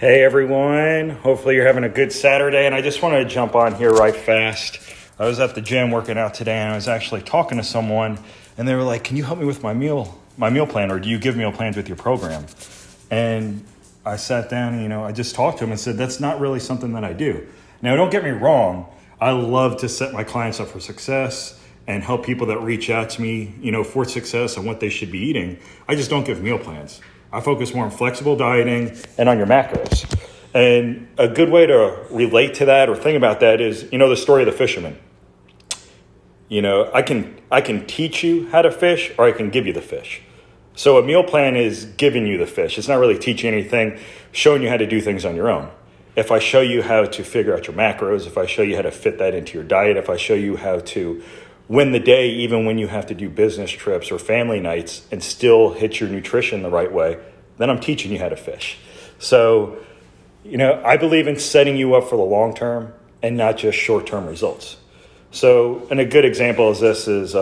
Hey everyone, hopefully you're having a good Saturday, and I just wanted to jump on here right fast. I was at the gym working out today, and I was actually talking to someone, and they were like, can you help me with my meal plan, or do you give meal plans with your program? And I sat down and, I just talked to him and said, that's not really something that I do. Now, don't get me wrong, I love to set my clients up for success and help people that reach out to me, for success and what they should be eating. I just don't give meal plans. I focus more on flexible dieting and on your macros. And a good way to relate to that or think about that is, the story of the fisherman. I can teach you how to fish, or I can give you the fish. So a meal plan is giving you the fish. It's not really teaching anything, showing you how to do things on your own. If I show you how to figure out your macros, if I show you how to fit that into your diet, if I show you how to win the day even when you have to do business trips or family nights and still hit your nutrition the right way, then I'm teaching you how to fish. So, I believe in setting you up for the long term and not just short-term results. So, and a good example of this is,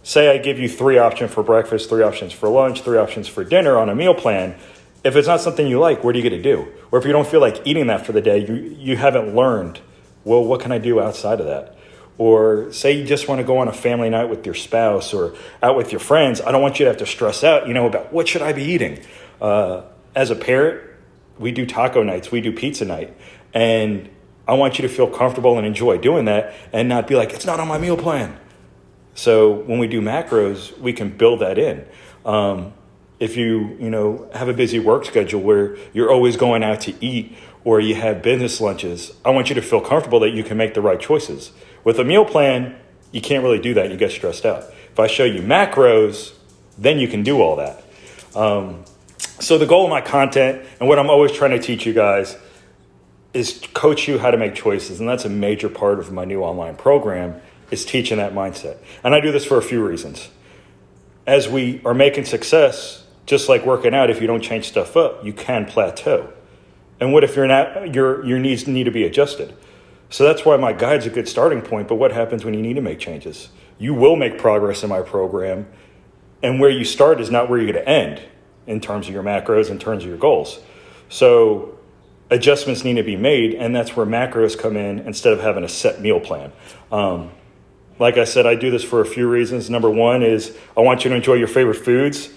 say I give you 3 options for breakfast, 3 options for lunch, 3 options for dinner on a meal plan. If it's not something you like, what are you going to do? Or if you don't feel like eating that for the day, you haven't learned, well, what can I do outside of that? Or say you just want to go on a family night with your spouse or out with your friends. I don't want you to have to stress out, about what should I be eating? As a parent, we do taco nights, we do pizza night. And I want you to feel comfortable and enjoy doing that and not be like, it's not on my meal plan. So when we do macros, we can build that in. If you, have a busy work schedule where you're always going out to eat or you have business lunches, I want you to feel comfortable that you can make the right choices. With a meal plan, you can't really do that. You get stressed out. If I show you macros, then you can do all that. So the goal of my content and what I'm always trying to teach you guys is coach you how to make choices. And that's a major part of my new online program, is teaching that mindset. And I do this for a few reasons. As we are making success, just like working out, if you don't change stuff up, you can plateau. And what if your needs need to be adjusted? So that's why my guide's a good starting point. But what happens when you need to make changes? You will make progress in my program. And where you start is not where you're going to end in terms of your macros, in terms of your goals. So adjustments need to be made. And that's where macros come in instead of having a set meal plan. Like I said, I do this for a few reasons. Number one is I want you to enjoy your favorite foods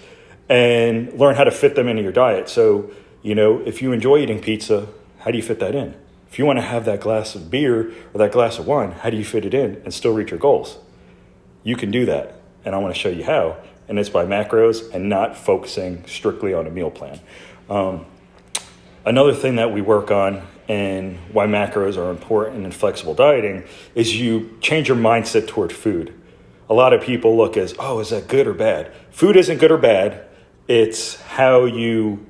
and learn how to fit them into your diet. So, if you enjoy eating pizza, how do you fit that in? If you want to have that glass of beer or that glass of wine, how do you fit it in and still reach your goals? You can do that, and I want to show you how. And it's by macros and not focusing strictly on a meal plan. Another thing that we work on and why macros are important in flexible dieting is you change your mindset toward food. A lot of people look as, is that good or bad? Food isn't good or bad. It's how you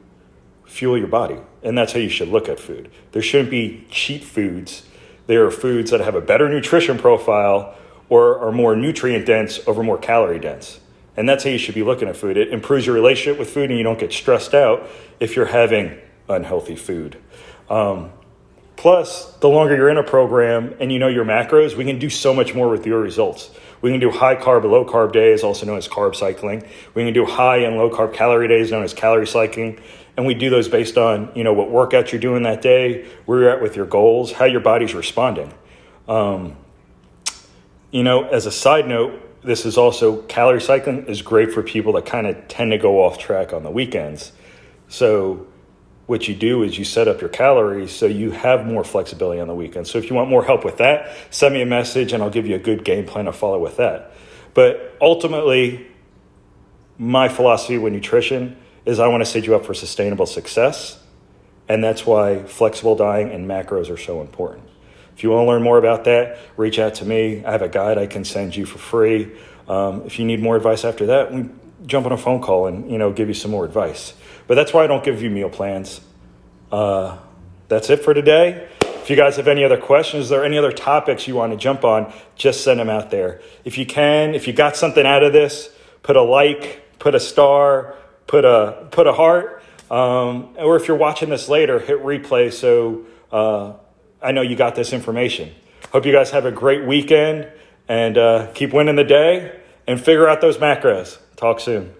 fuel your body. And that's how you should look at food. There shouldn't be cheap foods. There are foods that have a better nutrition profile or are more nutrient dense over more calorie dense. And that's how you should be looking at food. It improves your relationship with food and you don't get stressed out if you're having unhealthy food. Plus, the longer you're in a program and you know your macros, we can do so much more with your results. We can do high carb, low carb days, also known as carb cycling. We can do high and low carb calorie days, known as calorie cycling. And we do those based on, what workouts you're doing that day, where you're at with your goals, how your body's responding. As a side note, this is also, calorie cycling is great for people that kind of tend to go off track on the weekends. So what you do is you set up your calories so you have more flexibility on the weekend. So if you want more help with that, send me a message and I'll give you a good game plan to follow with that. But ultimately, my philosophy with nutrition is I want to set you up for sustainable success. And that's why flexible dieting and macros are so important. If you want to learn more about that, reach out to me. I have a guide I can send you for free. If you need more advice after that, we jump on a phone call and, give you some more advice. But that's why I don't give you meal plans. That's it for today. If you guys have any other questions or any other topics you want to jump on, just send them out there. If you got something out of this, put a like, put a star, put a heart. Or if you're watching this later, hit replay so I know you got this information. Hope you guys have a great weekend and keep winning the day and figure out those macros. Talk soon.